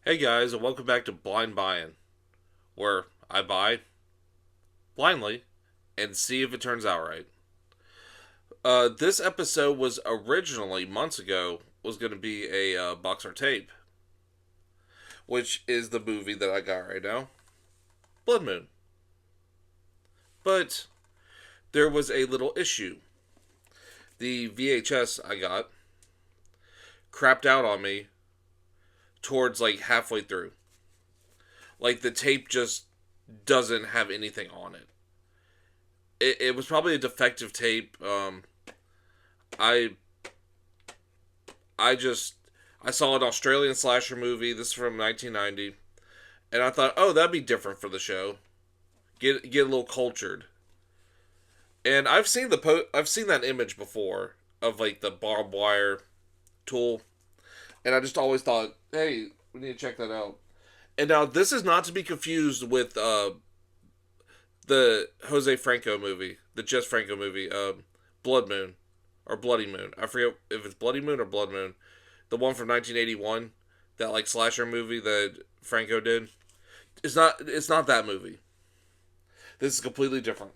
Hey guys, and welcome back to Blind Buying, where I buy blindly and see if it turns out right. This episode was originally months ago was going to be a box or tape, which is the movie that I got right now, Bloodmoon. But there was a little issue. The VHS I got crapped out on me towards like halfway through. Like the tape just doesn't have anything on it. It was probably a defective tape. I I just I saw an Australian slasher movie. This is from 1990, and I thought, oh, that'd be different for the show. Get a little cultured. And I've seen that image before of like the barbed wire tool, and I just always thought, hey, we need to check that out. And now this is not to be confused with the Jose Franco movie, the Jess Franco movie, Blood Moon or Bloody Moon. I forget if it's Bloody Moon or Blood Moon. The one from 1981, that like slasher movie that Franco did. It's not that movie. This is completely different.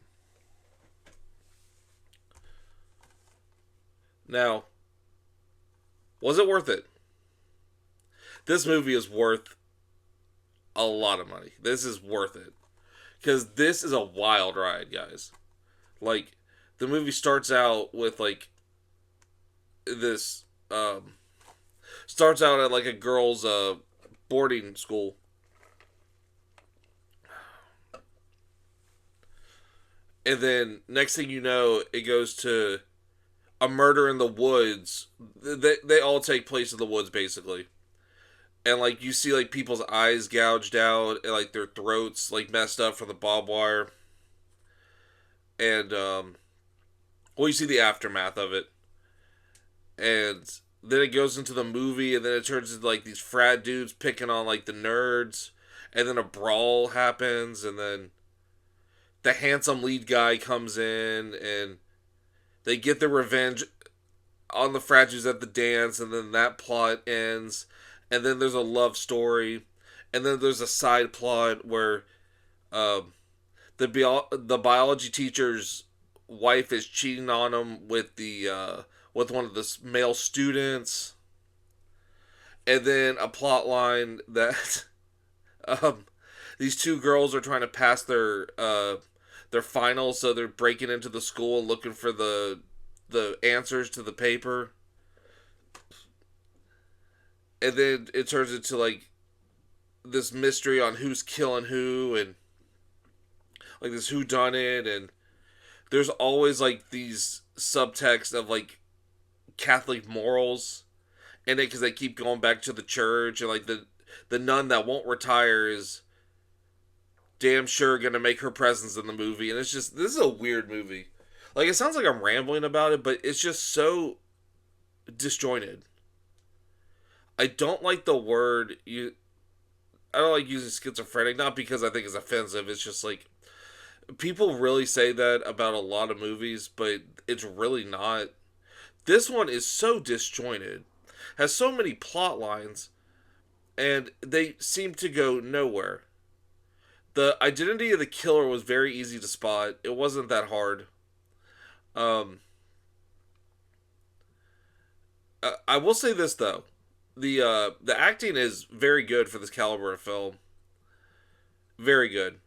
Now, was it worth it? This movie is worth a lot of money. This is worth it. Because this is a wild ride, guys. Like, the movie starts out with, like, this, starts out at, like, a girl's, boarding school. And then, next thing you know, it goes to a murder in the woods. They all take place in the woods, basically. And like you see like people's eyes gouged out and like their throats like messed up from the barbed wire, and well, you see the aftermath of it, and then it goes into the movie, and then it turns into like these frat dudes picking on like the nerds, and then a brawl happens, and then the handsome lead guy comes in, and they get their revenge on the frat dudes at the dance, and then that plot ends, and then there's a love story, and then there's a side plot where the biology teacher's wife is cheating on him with one of the male students, and then a plot line that um, these two girls are trying to pass their finals, so they're breaking into the school and looking for the answers to the paper, and then it turns into like this mystery on who's killing who, and like this who done it, and there's always like these subtext of like Catholic morals in it because they keep going back to the church, and like the nun that won't retire is damn sure gonna make her presence in the movie, and it's just this is a weird movie. Like it sounds like I'm rambling about it, but it's just so disjointed. I don't like the word you. I don't like using schizophrenic, not because I think it's offensive. It's just like people really say that about a lot of movies, but it's really not. This one is so disjointed, has so many plot lines, and they seem to go nowhere. The identity of the killer was very easy to spot. It wasn't that hard. Um, I will say this though, the acting is very good for this caliber of film. Very good.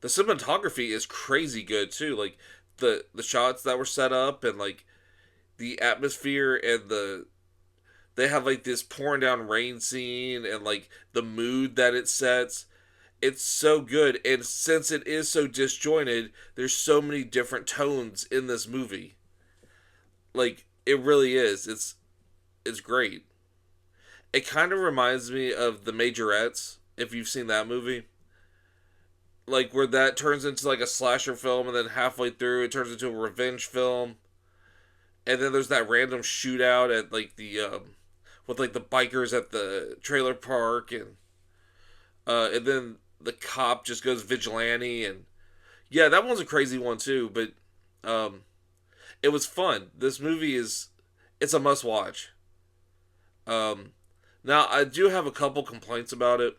The cinematography is crazy good too. Like the shots that were set up, and like the atmosphere, and they have like this pouring down rain scene, and like the mood that it sets. It's so good, and since it is so disjointed, there's so many different tones in this movie. Like it really is. It's great. It kind of reminds me of The Majorettes, if you've seen that movie. Like where that turns into like a slasher film, and then halfway through it turns into a revenge film, and then there's that random shootout at like the with like the bikers at the trailer park, and then the cop just goes vigilante, and yeah, that one's a crazy one too. But um, it was fun. This movie is it's a must watch. Um, Now, I do have a couple complaints about it.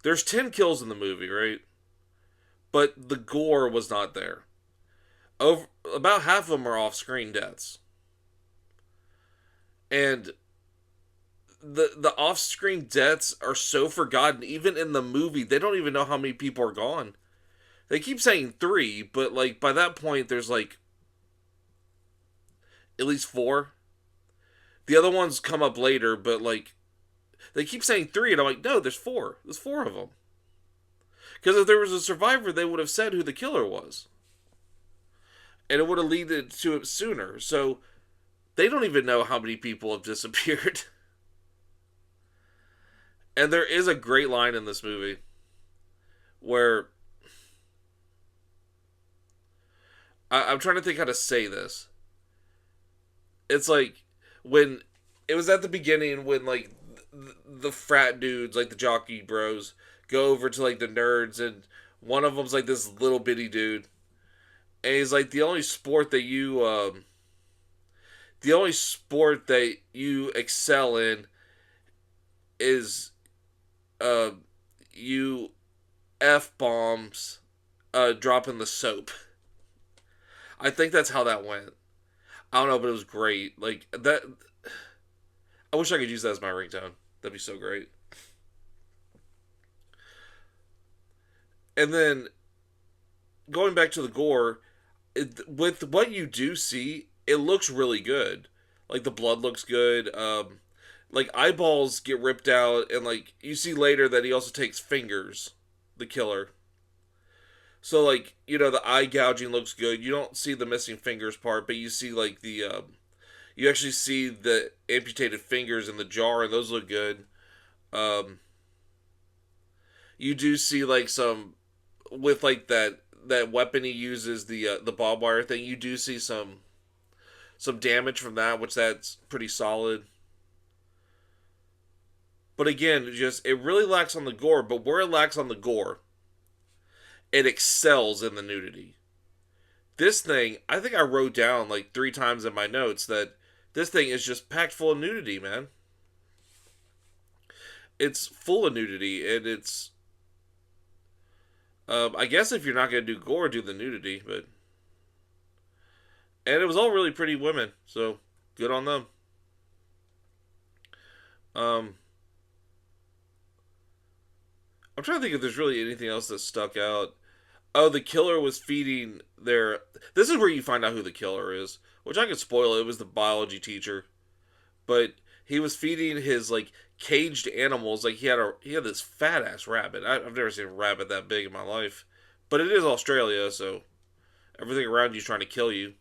There's 10 kills in the movie, right? But the gore was not there. Over about half of them are off-screen deaths. And the off-screen deaths are so forgotten even in the movie. They don't even know how many people are gone. They keep saying 3, but like by that point there's like at least 4. The other ones come up later, but like they keep saying 3 and I'm like, "No, there's 4. There's 4 of them." Because if there was a survivor, they would have said who the killer was. And it would have led to it sooner. So they don't even know how many people have disappeared. And there is a great line in this movie where I'm trying to think how to say this. It's like when it was at the beginning when like the frat dudes, like the jockey bros, go over to like the nerds, and one of them's like this little bitty dude, and he's like the only sport that you excel in is uh you f bombs dropping the soap. I think that's how that went. I don't know, but it was great. Like that. I wish I could use that as my ringtone. That'd be so great. And then going back to the gore, with what you do see, it looks really good. Like the blood looks good. Like eyeballs get ripped out, and like you see later that he also takes fingers, the killer. So like the eye gouging looks good. You don't see the missing fingers part, but you see like you actually see the amputated fingers in the jar, and those look good. Um, you do see like some with like that weapon he uses, the barbed wire thing. You do see some damage from that, which that's pretty solid. But again, just it really lacks on the gore. But where it lacks on the gore, it excels in the nudity. This thing, I think I wrote down like 3 times in my notes that this thing is just packed full of nudity, man. It's full of nudity, and it's. I guess if you're not gonna do gore, do the nudity, but. And it was all really pretty women, so good on them. Um, I'm trying to think if there's really anything else that stuck out. Oh, the killer was feeding their. This is where you find out who the killer is, which I could spoil. It was the biology teacher, but he was feeding his like caged animals. Like he had this fat ass rabbit. I've never seen a rabbit that big in my life, but it is Australia, so everything around you is trying to kill you.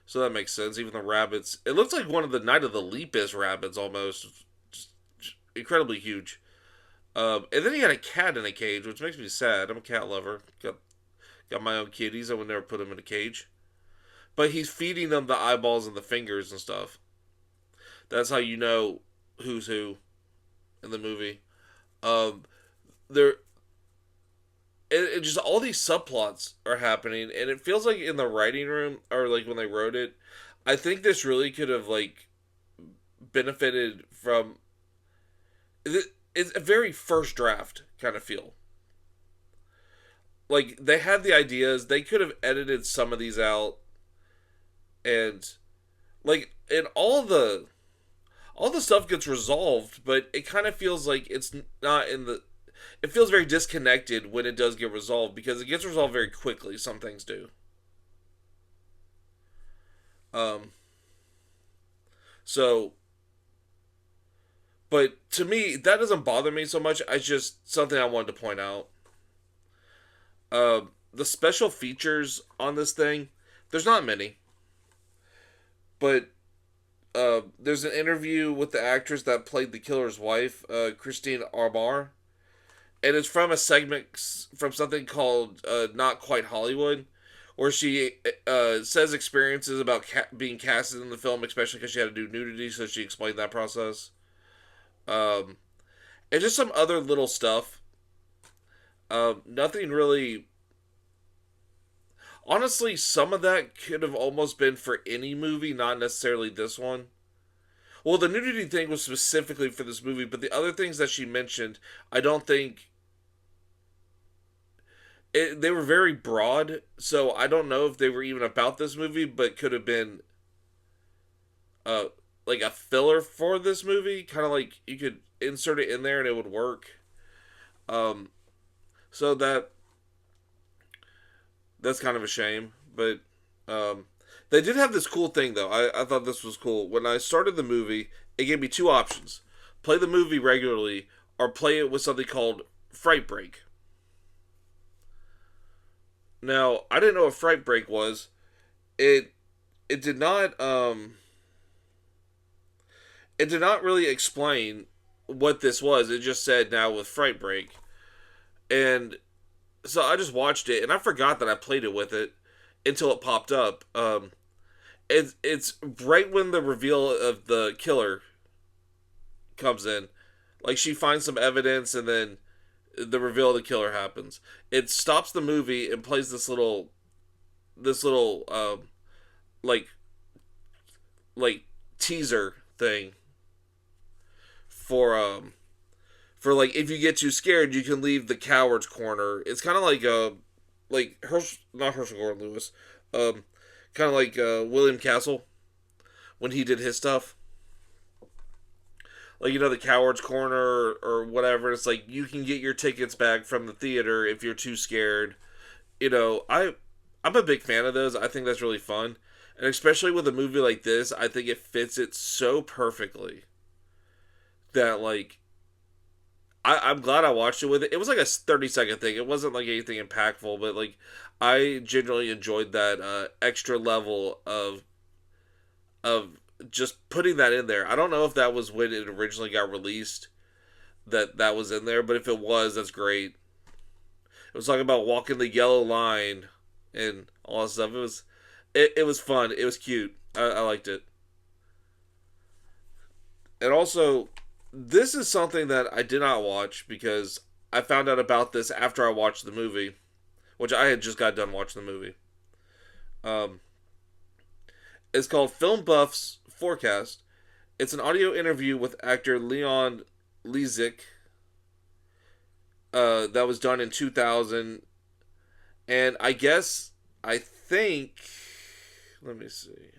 So that makes sense. Even the rabbits. It looks like one of the Night of the Lepus rabbits almost. Just incredibly huge. And then he had a cat in a cage, which makes me sad. I'm a cat lover. Got my own kitties. I would never put them in a cage. But he's feeding them the eyeballs and the fingers and stuff. That's how you know who's who in the movie. There, it just all these subplots are happening, and it feels like in the writing room or like when they wrote it, I think this really could have like benefited from. It's a very first draft kind of feel. Like they had the ideas, they could have edited some of these out, and like and all the stuff gets resolved, but it kind of feels like it's not in the. It feels very disconnected when it does get resolved because it gets resolved very quickly. Some things do. Um. So, but to me, that doesn't bother me so much. It's just something I wanted to point out. The special features on this thing, there's not many, but there's an interview with the actress that played the killer's wife, Christine Armar, and it's from a segment from something called Not Quite Hollywood, where she says experiences about being casted in the film, especially because she had to do nudity, so she explained that process. Um, and just some other little stuff. Nothing really. Honestly, some of that could have almost been for any movie, not necessarily this one. Well, the nudity thing was specifically for this movie, but the other things that she mentioned, I don't think they were very broad. So I don't know if they were even about this movie, but could have been uh like a filler for this movie. Kind of like you could insert it in there and it would work. Um, so that's kind of a shame, but um, they did have this cool thing though. I thought this was cool. When I started the movie, it gave me two options: play the movie regularly or play it with something called Fright Break. Now, I didn't know what Fright Break was. It it did not it did not really explain what this was. It just said now with Fright Break. And so I just watched it and I forgot that I played it with it until it popped up. It's right when the reveal of the killer comes in. Like she finds some evidence and then the reveal of the killer happens. It stops the movie and plays this little like like teaser thing for like if you get too scared you can leave the coward's corner. It's kind of like Herschel, not Herschel Gordon Lewis, um kind of like William Castle when he did his stuff. Like the coward's corner or whatever. It's like you can get your tickets back from the theater if you're too scared. I'm a big fan of those. I think that's really fun, and especially with a movie like this, I think it fits it so perfectly that like I'm glad I watched it with it. It was like a 30-second thing. It wasn't like anything impactful, but like I genuinely enjoyed that extra level of just putting that in there. I don't know if that was when it originally got released that was in there, but if it was, that's great. It was talking about walking the yellow line and all that stuff. It was fun. It was cute. I liked it. And also, this is something that I did not watch because I found out about this after I watched the movie, which I had just got done watching the movie. Um, it's called Film Buff's Forecast. It's an audio interview with actor Leon Lezik that was done in 2000. And I think, let me see.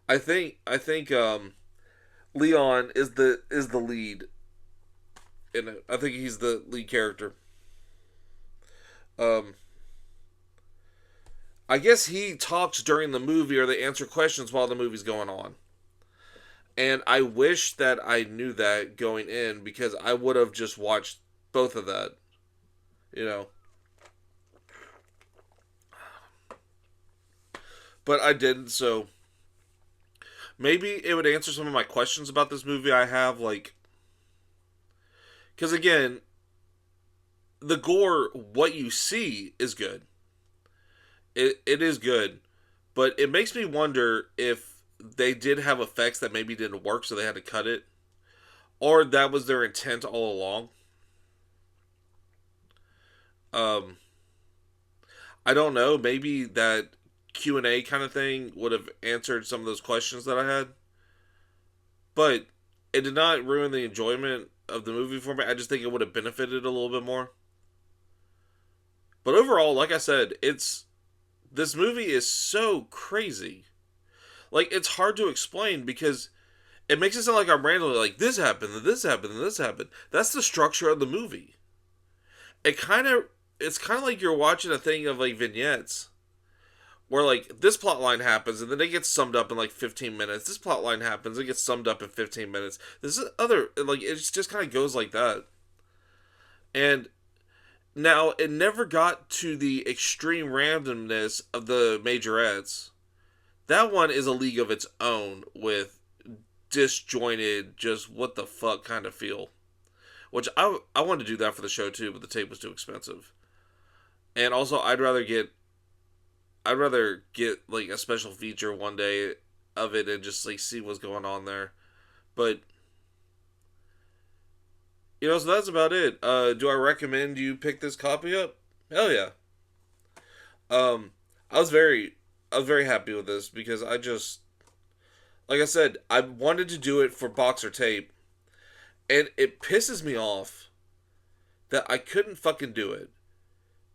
I think Leon is the lead in it. I think he's the lead character. Um, I guess he talks during the movie or they answer questions while the movie's going on. And I wish that I knew that going in because I would have just watched both of that. You know. But I didn't, so maybe it would answer some of my questions about this movie I have, like, because again, the gore, what you see is good. It is good, but it makes me wonder if they did have effects that maybe didn't work, so they had to cut it, or that was their intent all along. Um, I don't know. Maybe that Q&A kind of thing would have answered some of those questions that I had, but it did not ruin the enjoyment of the movie for me. I just think it would have benefited a little bit more. But overall, like I said, it's this movie is so crazy. Like it's hard to explain because it makes it sound like I'm randomly like this happened and this happened and this happened. That's the structure of the movie. It's kind of like you're watching a thing of like vignettes where like this plot line happens and then it gets summed up in like 15 minutes. This plot line happens, it gets summed up in 15 minutes. This is other like it just kind of goes like that. And now it never got to the extreme randomness of the majorettes. That one is a league of its own with disjointed, just what the fuck kind of feel. Which I wanted to do that for the show too, but the tape was too expensive. And also, I'd rather get like a special feature one day of it and just like see what's going on there. But so that's about it. Do I recommend you pick this copy up? Hell yeah. Um, I was very I was very happy with this because I just, like I said, I wanted to do it for boxer tape, and it pisses me off that I couldn't fucking do it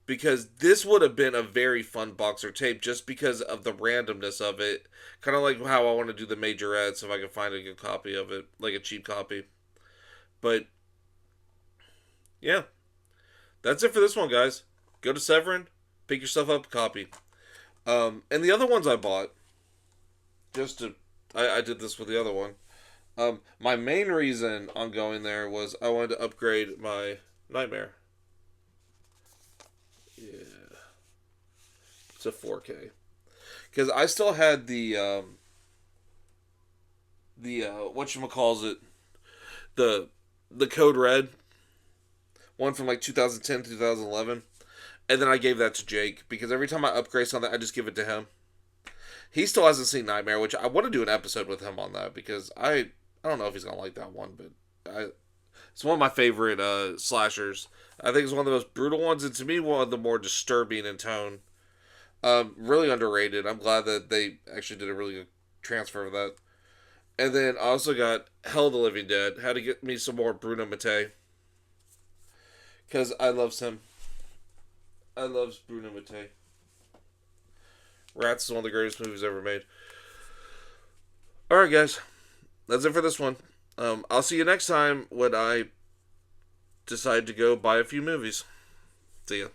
because this would have been a very fun boxer tape just because of the randomness of it. Kind of like how I want to do the majorettes if I can find a good copy of it, like a cheap copy. But yeah, that's it for this one, guys. Go to Severin, pick yourself up a copy. And the other ones I bought, just to, I did this with the other one. My main reason on going there was I wanted to upgrade my Nightmare. Yeah, it's a 4K because I still had the whatchamacalls it, the the Code Red one from like 2010 2011, and then I gave that to Jake because every time I upgrade something I just give it to him. He still hasn't seen Nightmare, which I want to do an episode with him on that because I don't know if he's gonna like that one, but it's one of my favorite slashers. I think it's one of the most brutal ones, and to me, one of the more disturbing in tone. Really underrated. I'm glad that they actually did a really good transfer of that. And then I also got Hell of the Living Dead. Had to get me some more Bruno Mattei because I loves him. I loves Bruno Mattei. Rats is one of the greatest movies ever made. All right, guys, that's it for this one. I'll see you next time when I decide to go buy a few movies. See ya.